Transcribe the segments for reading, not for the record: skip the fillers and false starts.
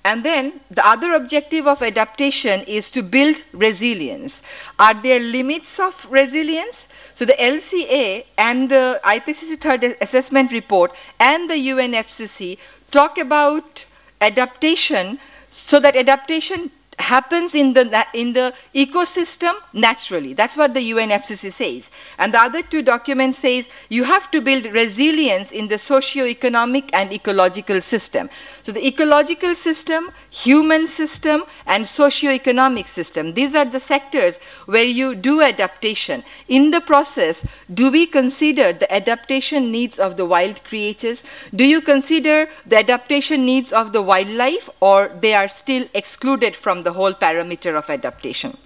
And then the other objective of adaptation is to build resilience. Are there limits of resilience? So the LCA and the IPCC third assessment report and the UNFCCC talk about adaptation, so that adaptation happens in the ecosystem naturally. That's what the UNFCCC says. And the other two documents says you have to build resilience in the socio-economic and ecological system. So the ecological system, human system, and socio-economic system, these are the sectors where you do adaptation. In the process, do we consider the adaptation needs of the wild creatures? Do you consider the adaptation needs of the wildlife, or they are still excluded from the whole parameter of adaptation?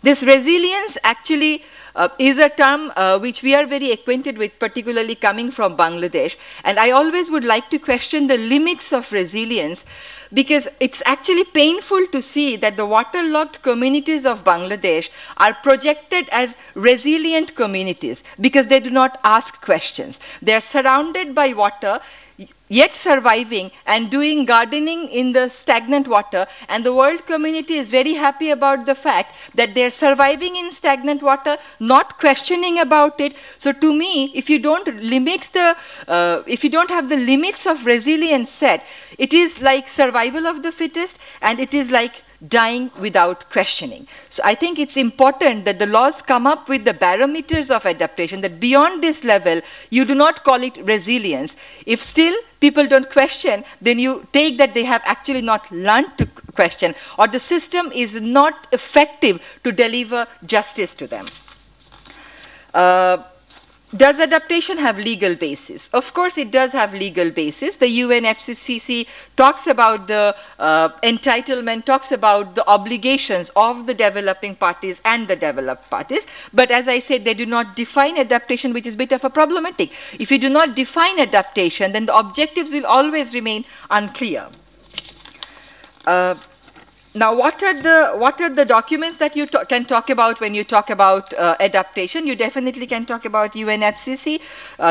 This resilience actually is a term which we are very acquainted with, particularly coming from Bangladesh. And I always would like to question the limits of resilience, because it's actually painful to see that the waterlogged communities of Bangladesh are projected as resilient communities because they do not ask questions. They are surrounded by water, yet surviving and doing gardening in the stagnant water, and the world community is very happy about the fact that they're surviving in stagnant water, not questioning about it. So to me, if you don't limit the, if you don't have the limits of resilience set, it is like survival of the fittest, and it is like dying without questioning. So I think it's important that the laws come up with the barometers of adaptation, that beyond this level, you do not call it resilience. If still people don't question, then you take that they have actually not learned to question, or the system is not effective to deliver justice to them. Does adaptation have legal basis? Of course, it does have legal basis. The UNFCCC talks about the entitlement, talks about the obligations of the developing parties and the developed parties. But as I said, they do not define adaptation, which is a bit of a problematic. If you do not define adaptation, then the objectives will always remain unclear. Now, what are the documents that you can talk about when you talk about adaptation? You definitely can talk about UNFCCC,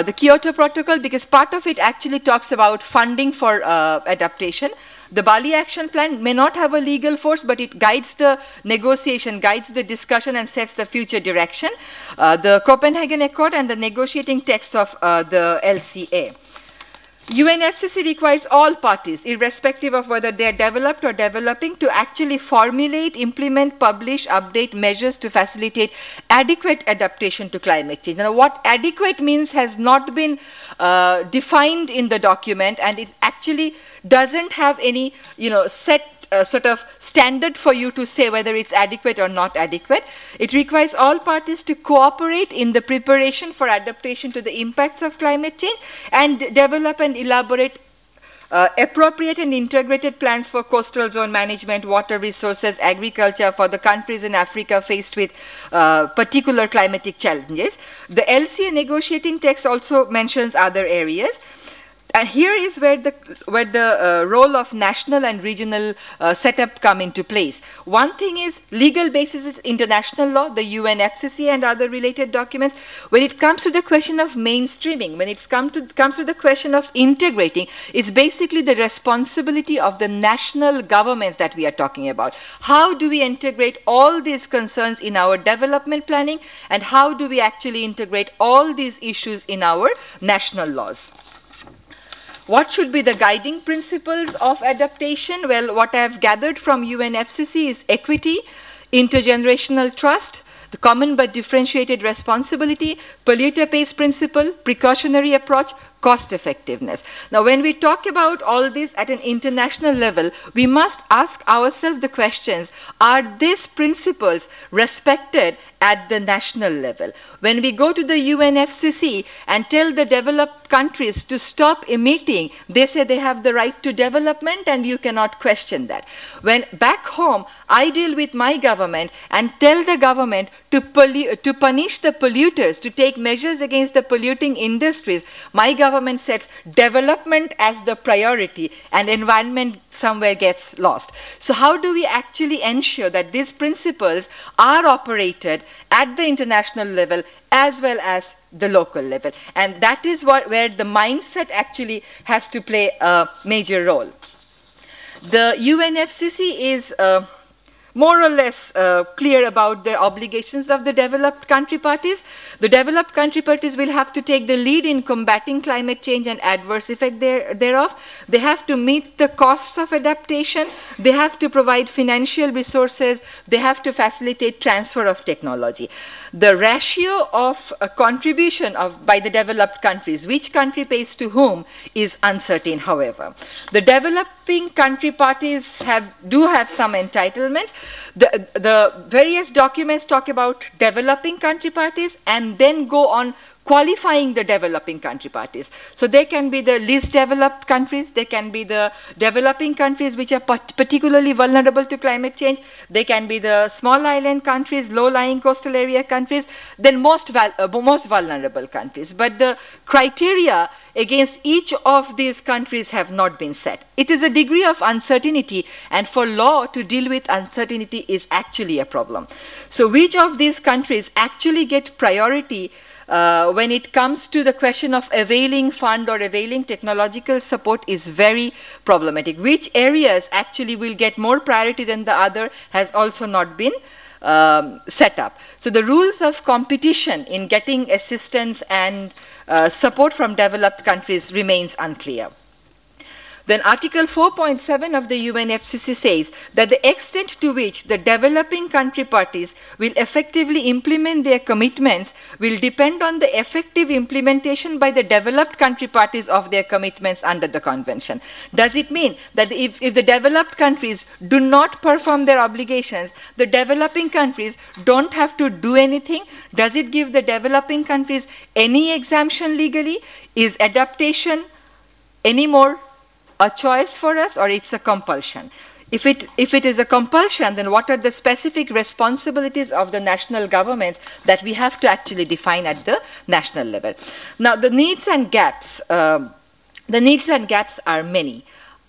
the Kyoto Protocol, because part of it actually talks about funding for adaptation. The Bali Action Plan may not have a legal force, but it guides the negotiation, guides the discussion, and sets the future direction. The Copenhagen Accord and the negotiating text of the LCA. UNFCCC requires all parties, irrespective of whether they are developed or developing, to actually formulate, implement, publish, update measures to facilitate adequate adaptation to climate change. Now, what adequate means has not been defined in the document, and it actually doesn't have any, set sort of standard for you to say whether it's adequate or not adequate. It requires all parties to cooperate in the preparation for adaptation to the impacts of climate change, and develop and elaborate appropriate and integrated plans for coastal zone management, water resources, agriculture for the countries in Africa faced with particular climatic challenges. The LCA negotiating text also mentions other areas. And here is where the role of national and regional setup come into place. One thing is legal basis is international law, the UNFCCC and other related documents. When it comes to the question of mainstreaming, when it comes to the question of integrating, it's basically the responsibility of the national governments that we are talking about. How do we integrate all these concerns in our development planning, and how do we actually integrate all these issues in our national laws? What should be the guiding principles of adaptation? Well, what I have gathered from UNFCCC is equity, intergenerational trust, the common but differentiated responsibility, polluter pays principle, precautionary approach, cost effectiveness. Now, when we talk about all this at an international level, we must ask ourselves the questions, are these principles respected at the national level? When we go to the UNFCCC and tell the developed countries to stop emitting, they say they have the right to development and you cannot question that. When back home, I deal with my government and tell the government to punish the polluters, to take measures against the polluting industries, my government sets development as the priority and environment somewhere gets lost. So how do we actually ensure that these principles are operated at the international level as well as the local level? And that is where the mindset actually has to play a major role. The UNFCCC is more or less clear about the obligations of the developed country parties. The developed country parties will have to take the lead in combating climate change and adverse effect thereof. They have to meet the costs of adaptation. They have to provide financial resources. They have to facilitate transfer of technology. The ratio of contribution by the developed countries, which country pays to whom, is uncertain, however. The developing country parties do have some entitlements. The various documents talk about developing country parties and then go on qualifying the developing country parties. So they can be the least developed countries, they can be the developing countries which are particularly vulnerable to climate change, they can be the small island countries, low-lying coastal area countries, then most vulnerable countries. But the criteria against each of these countries have not been set. It is a degree of uncertainty, and for law to deal with uncertainty is actually a problem. So which of these countries actually get priority when it comes to the question of availing fund or availing technological support is very problematic. Which areas actually will get more priority than the other has also not been set up. So the rules of competition in getting assistance and support from developed countries remains unclear. Then Article 4.7 of the UNFCCC says that the extent to which the developing country parties will effectively implement their commitments will depend on the effective implementation by the developed country parties of their commitments under the convention. Does it mean that if the developed countries do not perform their obligations, the developing countries don't have to do anything? Does it give the developing countries any exemption legally? Is adaptation anymore a choice for us, or it's a compulsion? If it is a compulsion, then what are the specific responsibilities of the national governments that we have to actually define at the national level? Now, the needs and gaps are many.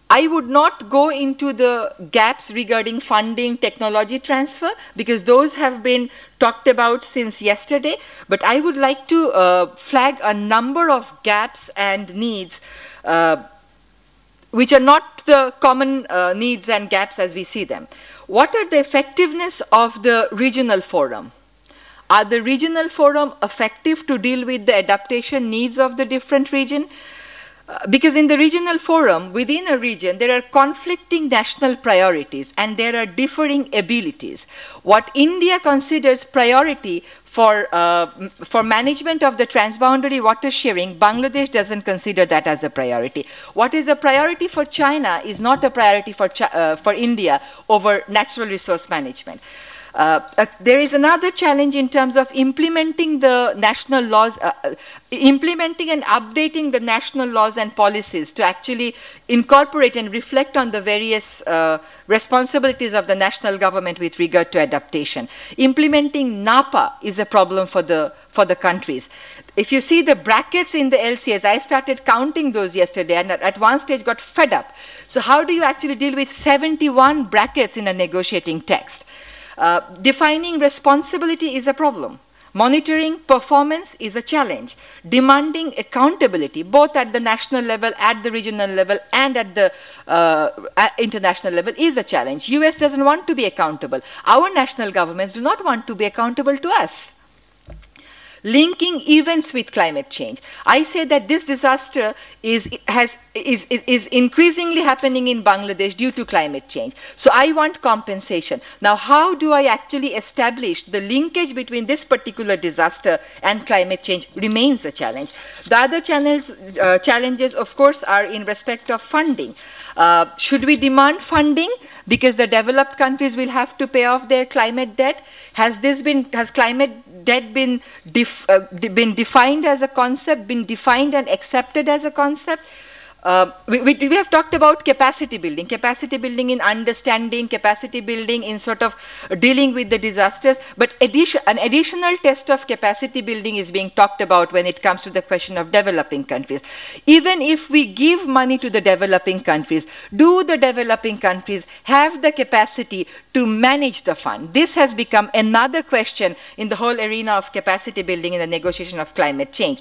I would not go into the gaps regarding funding, technology transfer, because those have been talked about since yesterday, but I would like to flag a number of gaps and needs which are not the common needs and gaps as we see them. What are the effectiveness of the regional forum? Are the regional forum effective to deal with the adaptation needs of the different region? Because in the regional forum, within a region, there are conflicting national priorities and there are differing abilities. What India considers priority for management of the transboundary water sharing, Bangladesh doesn't consider that as a priority. What is a priority for China is not a priority for India over natural resource management. There is another challenge in terms of implementing the national laws, implementing and updating the national laws and policies to actually incorporate and reflect on the various responsibilities of the national government with regard to adaptation. Implementing NAPA is a problem for the countries. If you see the brackets in the LCAs, I started counting those yesterday and at one stage got fed up. So how do you actually deal with 71 brackets in a negotiating text? Defining responsibility is a problem. Monitoring performance is a challenge. Demanding accountability, both at the national level, at the regional level, and at the international level, is a challenge. US doesn't want to be accountable. Our national governments do not want to be accountable to us. Linking events with climate change. I say that this disaster is increasingly happening in Bangladesh due to climate change. So I want compensation. Now, how do I actually establish the linkage between this particular disaster and climate change remains a challenge. The other challenges, of course, are in respect of funding. Should we demand funding because the developed countries will have to pay off their climate debt? Has climate debt been defined as a concept, been defined and accepted as a concept? We have talked about capacity building in understanding, capacity building in sort of dealing with the disasters, but an additional test of capacity building is being talked about when it comes to the question of developing countries. Even if we give money to the developing countries, do the developing countries have the capacity to manage the fund? This has become another question in the whole arena of capacity building in the negotiation of climate change.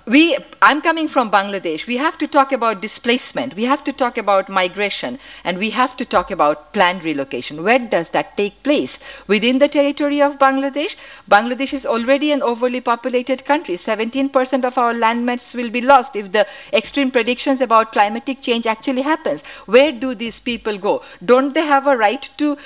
I'm coming from Bangladesh. We have to talk about displacement. We have to talk about migration. And we have to talk about planned relocation. Where does that take place? Within the territory of Bangladesh? Bangladesh is already an overly populated country. 17% of our landmass will be lost if the extreme predictions about climatic change actually happens. Where do these people go? Don't they have a right to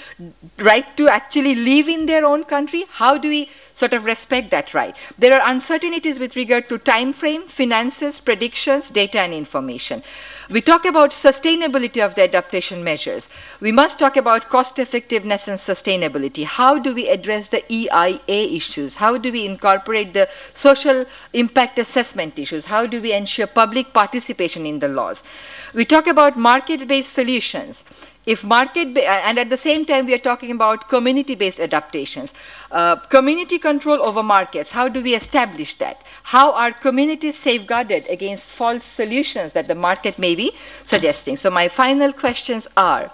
actually live in their own country? How do we sort of respect that right? There are uncertainties with regard to time frame, finances, predictions, data and information. We talk about sustainability of the adaptation measures. We must talk about cost effectiveness and sustainability. How do we address the EIA issues? How do we incorporate the social impact assessment issues? How do we ensure public participation in the laws? We talk about market-based solutions. If and at the same time we are talking about community-based adaptations. Community control over markets, how do we establish that? How are communities safeguarded against false solutions that the market may be suggesting? So my final questions are,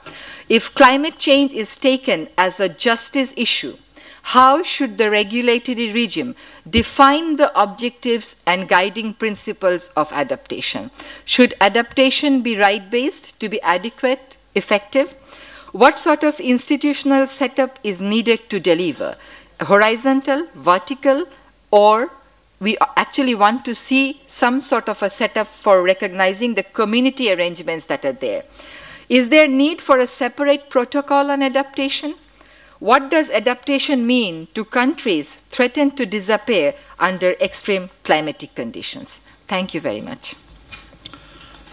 if climate change is taken as a justice issue, how should the regulatory regime define the objectives and guiding principles of adaptation? Should adaptation be right-based to be adequate, effective? What sort of institutional setup is needed to deliver? Horizontal, vertical, or we actually want to see some sort of a setup for recognizing the community arrangements that are there? Is there need for a separate protocol on adaptation? What does adaptation mean to countries threatened to disappear under extreme climatic conditions? Thank you very much.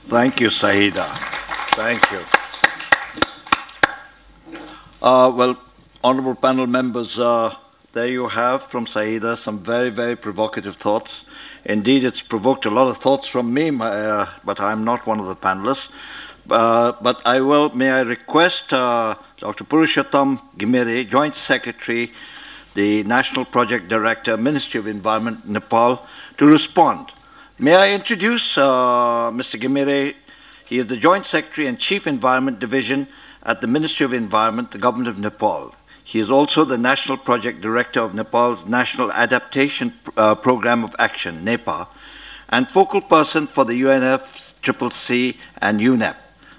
Thank you, Saida. Thank you. Well, honorable panel members, there you have from Saida some very, very provocative thoughts. Indeed, it's provoked a lot of thoughts from me, but I'm not one of the panelists. But may I request Dr. Purushottam Gimere, Joint Secretary, the National Project Director, Ministry of Environment, Nepal, to respond. May I introduce Mr. Gimere? He is the Joint Secretary and Chief Environment Division at the Ministry of Environment, the Government of Nepal. He is also the National Project Director of Nepal's National Adaptation Program of Action, NEPA, and focal person for the UNFCCC and UNEP.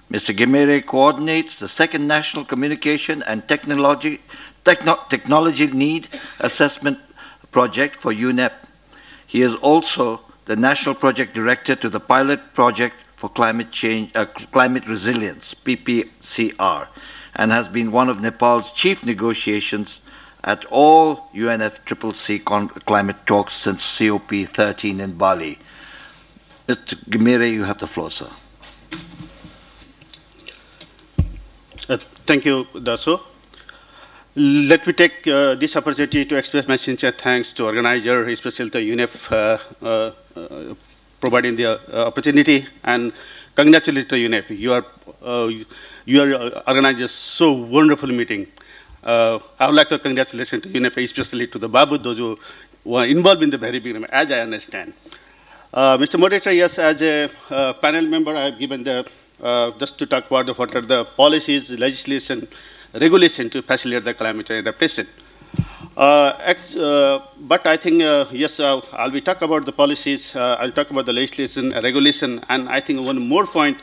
Mr. Gimere coordinates the second National Communication and Technology Need Assessment Project for UNEP. He is also the National Project Director to the Pilot Project for Climate Change, Climate Resilience, PPCR, and has been one of Nepal's chief negotiations at all UNFCCC climate talks since COP13 in Bali. Mr. Gimere, you have the floor, sir. Thank you, Daso. Let me take this opportunity to express my sincere thanks to organizer, especially to UNEP, providing the opportunity, and congratulations to UNEP. You are organizing so wonderful meeting. I would like to congratulate to UNEP, especially to the Babu, those who were involved in the very beginning, as I understand. Mr. Moderator, yes, as a panel member, I have given the just to talk about what are the policies, legislation, regulation to facilitate the climate change adaptation. But I think, yes, I'll be talk about the policies, I'll talk about the legislation, regulation, and I think one more point,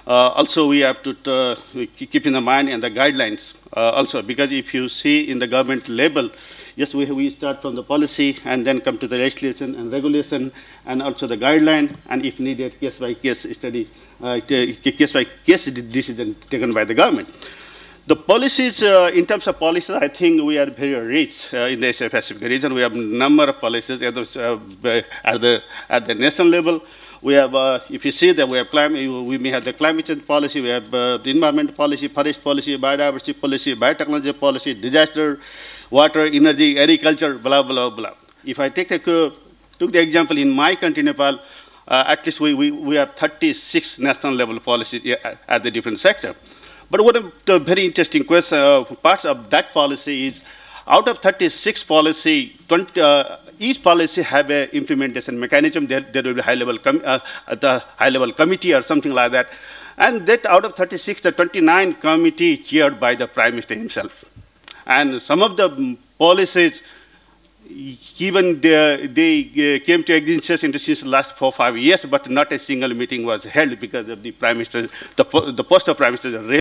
also we have to keep in the mind and the guidelines also, because if you see in the government level, yes, we start from the policy and then come to the legislation and regulation and also the guideline, and if needed, case-by-case study, case-by-case decision taken by the government. The policies, in terms of policies, I think we are very rich in the Asia Pacific region. We have a number of policies at the national level. We have, if you see that we have we may have the climate change policy, we have the environment policy, forest policy, biodiversity policy, biotechnology policy, disaster, water, energy, agriculture, blah, blah, blah. If I took the example in my country, Nepal, at least we have 36 national level policies at the different sector. But one of the very interesting parts of that policy is, out of 36 policy, each policy have a implementation mechanism. There will be high-level committee or something like that. And that out of 36, the 29 committee chaired by the Prime Minister himself. And some of the policies, even they came to existence since the last 4 or 5 years, but not a single meeting was held because of the Prime Minister, the post of Prime Minister